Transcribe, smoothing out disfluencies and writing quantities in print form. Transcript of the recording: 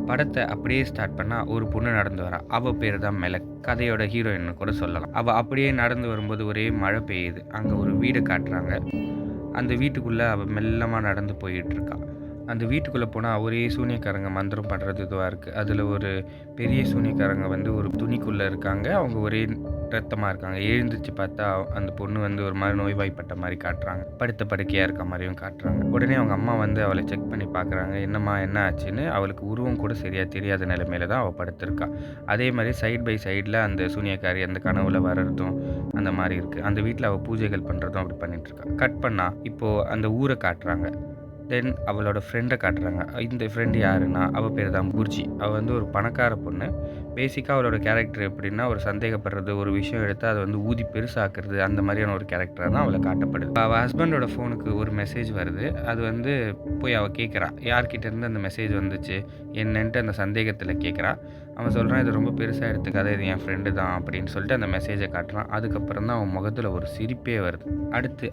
படத்த அப்படியே ஸ்டார்ட் பண்ணா, ஒரு பொண்ணு நடந்து வரா. அவ பேரு தான் மெலக். கதையோட ஹீரோயின்னு கூட சொல்லலாம். அவ அப்படியே நடந்து வரும்போது ஒரே மழை பெய்யுது. அங்க ஒரு வீட காட்டுறாங்க. அந்த வீட்டுக்குள்ள அவ மெல்லமா நடந்து போயிட்டுருக்கா. அந்த வீட்டுக்குள்ள போனா ஒரே சூனியக்காரங்க மந்திரம் பண்றது இதுவா இருக்கு. அதுல ஒரு பெரிய சூனியக்காரங்க வந்து ஒரு துணிக்குள்ள இருக்காங்க. அவங்க ஒரே ரத்தமா இருக்காங்க. எழுந்திருச்சு பார்த்தா, அந்த பொண்ணு வந்து ஒரு மாரி நோய்வாய்ப்பட்ட மாரி காட்டுறாங்க. படுத்த படுக்கையா இருக்க மாரியும் காட்டுறாங்க. உடனே அவங்க அம்மா வந்து அவள செக் பண்ணி பார்க்குறாங்க. என்னம்மா என்ன ஆச்சுன்னு. அவளுக்கு உருவம் கூட சரியா தெரியாத நிலைமையில தான் அவ படுத்திருக்கா. அதே மாரி சைட் பை சைடுல அந்த சூனியக்காரி அந்த கனவுல வர்றதும் அந்த மாரி இருக்கு. அந்த வீட்ல அவ பூஜைகள் பண்றதும் அப்படி பண்ணிட்டுருக்கா. கட் பண்ணா, இப்போ அந்த ஊர காட்டுறாங்க. தென் அவளோட ஃப்ரெண்ட காட்டுறாங்க. இந்த ஃப்ரெண்ட் யாருன்னா, அவ பேரு தான் புர்ஜி. அவ வந்து ஒரு பணக்கார பொண்ணு. பேசிக்கா அவளோட கேரக்டர் எப்படின்னா, ஒரு சந்தேகப்படுறது, ஒரு விஷயம் எடுத்தா அத வந்து ஊதி பெருசாக்குறது, அந்த மாரியான ஒரு கேரக்டரா தான் அவள காட்டப்படுது. அவ ஹஸ்பண்டோட ஃபோனுக்கு ஒரு மெசேஜ் வருது. அது வந்து போய் அவ கேட்கிறா. யார்கிட்ட இருந்து அந்த மெசேஜ் வந்துச்சு? என்னன்ட்டு அந்த சந்தேகத்தில கேட்கிறா. அவன் சொல்றான், "இது ரொம்ப பெருசா எடுத்துக்காத. இது என் ஃப்ரெண்டு தான்" அப்படின்னு சொல்லிட்டு அந்த மெசேஜ காட்டுறான். அதுக்கப்புறம் தான் அவன் முகத்தில ஒரு சிரிப்பே வருது. அடுத்து